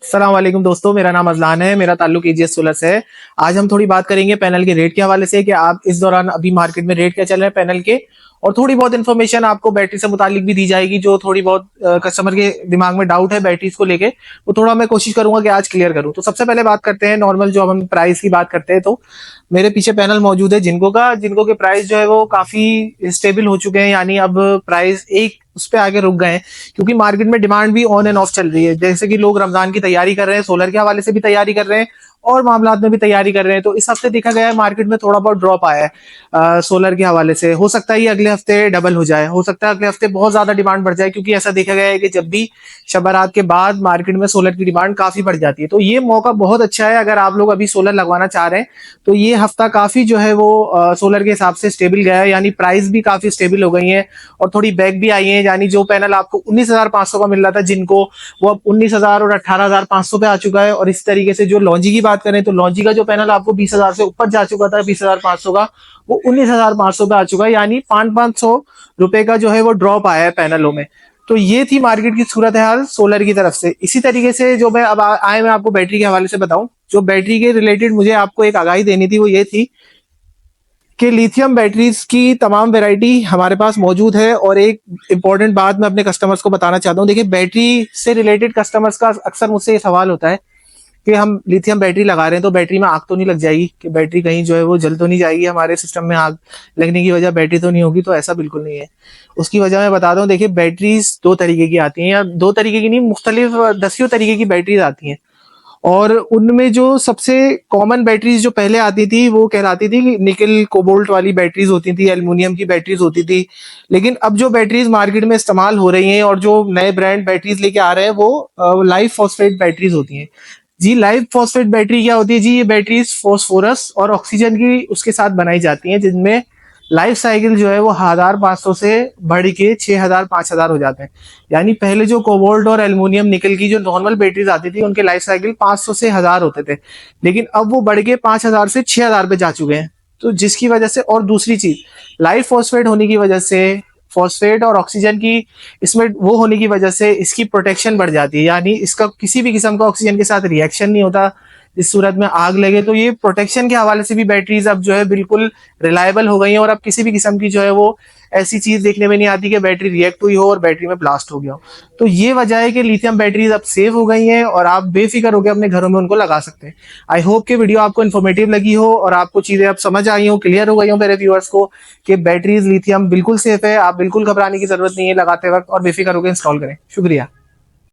अस्सलाम वालेकुम दोस्तों, मेरा नाम अजलान है। मेरा ताल्लुक एजीएस सोलर से है। आज हम थोड़ी बात करेंगे पैनल के रेट के हवाले से कि आप इस दौरान अभी मार्केट में रेट क्या चल रहे हैं पैनल के, और थोड़ी बहुत इन्फॉर्मेशन आपको बैटरी से मुतालिक भी दी जाएगी जो थोड़ी बहुत कस्टमर के दिमाग में डाउट है बैटरीज को लेके, वो थोड़ा मैं कोशिश करूंगा कि आज क्लियर करूं। तो सबसे पहले बात करते हैं नॉर्मल, जो हम प्राइस की बात करते हैं तो मेरे पीछे पैनल मौजूद है जिनको के प्राइस जो है वो काफी स्टेबल हो चुके हैं, यानी अब प्राइस एक उस पे आगे रुक गए हैं क्योंकि मार्केट में डिमांड भी ऑन एंड ऑफ चल रही है। जैसे कि लोग रमजान की तैयारी कर रहे हैं, सोलर के हवाले से भी तैयारी कर रहे हैं और मामलात में भी तैयारी कर रहे हैं। तो इस हफ्ते देखा गया है मार्केट में थोड़ा बहुत ड्रॉप आया है सोलर के हवाले से। हो सकता है ये अगले हफ्ते डबल हो जाए, हो सकता है अगले हफ्ते बहुत ज्यादा डिमांड बढ़ जाए, क्योंकि ऐसा देखा गया है कि जब भी शब बारात के बाद मार्केट में सोलर की डिमांड काफी बढ़ जाती है। तो ये मौका बहुत अच्छा है अगर आप लोग अभी सोलर लगवाना चाह रहे हैं। तो ये हफ्ता काफी जो है वो सोलर के हिसाब से स्टेबल गया है, यानी प्राइस भी काफी स्टेबल हो गई है और थोड़ी बैक भी आई है। यानी जो पैनल आपको 19,500 का मिल रहा था जिनको, वो अब 19,000 और 18,500 पे आ चुका है। और इस तरीके से जो लॉन्जी की बात करें तो लॉन्जी का जो पैनल आपको 20,000 से ऊपर जा चुका था, 20,500 का, वो 19,500 पे आ चुका है। यानी 500 रुपए का जो है वो ड्रॉप आया है पैनलों में। तो ये थी मार्केट की सूरत हाल सोलर की तरफ से। इसी तरीके से जो मैं अब आए मैं आपको बैटरी के हवाले से बताऊं, जो बैटरी के रिलेटेड मुझे आपको एक आगाही देनी थी वो ये थी कि लिथियम बैटरीज की तमाम वैरायटी हमारे पास मौजूद है। और एक इंपॉर्टेंट बात मैं अपने कस्टमर्स को बताना चाहता हूँ। देखिए, बैटरी से रिलेटेड कस्टमर्स का अक्सर मुझसे ये सवाल होता है कि हम लिथियम बैटरी लगा रहे हैं तो बैटरी में आग तो नहीं लग जाएगी, कि बैटरी कहीं जो है वो जल तो नहीं जाएगी, हमारे सिस्टम में आग लगने की वजह बैटरी तो नहीं होगी। तो ऐसा बिल्कुल नहीं है। उसकी वजह मैं बताता हूँ। देखिए, बैटरीज दो तरीके की आती हैं, या दो तरीके की नहीं, मुख्तलिफ दसियों तरीके की बैटरीज आती हैं। और उनमें जो सबसे कॉमन बैटरीज जो पहले आती थी वो कहलाती थी निकल कोबाल्ट वाली बैटरीज होती थी, एल्युमिनियम की बैटरीज होती थी। लेकिन अब जो बैटरीज मार्केट में इस्तेमाल हो रही हैं और जो नए ब्रांड बैटरीज लेके आ रहे हैं वो लाइव फॉस्फेट बैटरीज होती हैं। जी, लाइव फॉस्फेट बैटरी क्या होती है जी? ये बैटरीज फॉस्फोरस और ऑक्सीजन की उसके साथ बनाई जाती हैं, जिनमें लाइफ साइकिल जो है वो 1,500 से बढ़ के 6,000 5,000 हो जाते हैं। यानी पहले जो कोबाल्ट और एल्युमिनियम निकल की जो नॉर्मल बैटरीज आती थी उनके लाइफ साइकिल 500 से 1,000 होते थे, लेकिन अब वो बढ़ के 5,000 से 6,000 पे जा चुके हैं। तो जिसकी वजह से, और दूसरी चीज, लाइव फॉस्फेट होने की वजह से, फॉस्फेट और ऑक्सीजन की इसमें वो होने की वजह से इसकी प्रोटेक्शन बढ़ जाती है। यानी इसका किसी भी किस्म का ऑक्सीजन के साथ रिएक्शन नहीं होता इस सूरत में आग लगे। तो ये प्रोटेक्शन के हवाले से भी बैटरीज अब जो है बिल्कुल रिलायबल हो गई हैं, और अब किसी भी किस्म की जो है वो ऐसी चीज देखने में नहीं आती कि बैटरी रिएक्ट हुई हो और बैटरी में ब्लास्ट हो गया हो। तो ये वजह है कि लिथियम बैटरीज अब सेफ हो गई हैं और आप बेफिक्र होकर अपने घरों में उनको लगा सकते हैं। आई होप कि वीडियो आपको इन्फॉर्मेटिव लगी हो और आपको चीजें अब समझ आई हो, क्लियर हो गई हो मेरे व्यूअर्स को कि बैटरीज लिथियम बिल्कुल सेफ है। आप बिल्कुल घबराने की जरूरत नहीं है लगाते वक्त, और बेफिक्र होकर इंस्टॉल करें। शुक्रिया।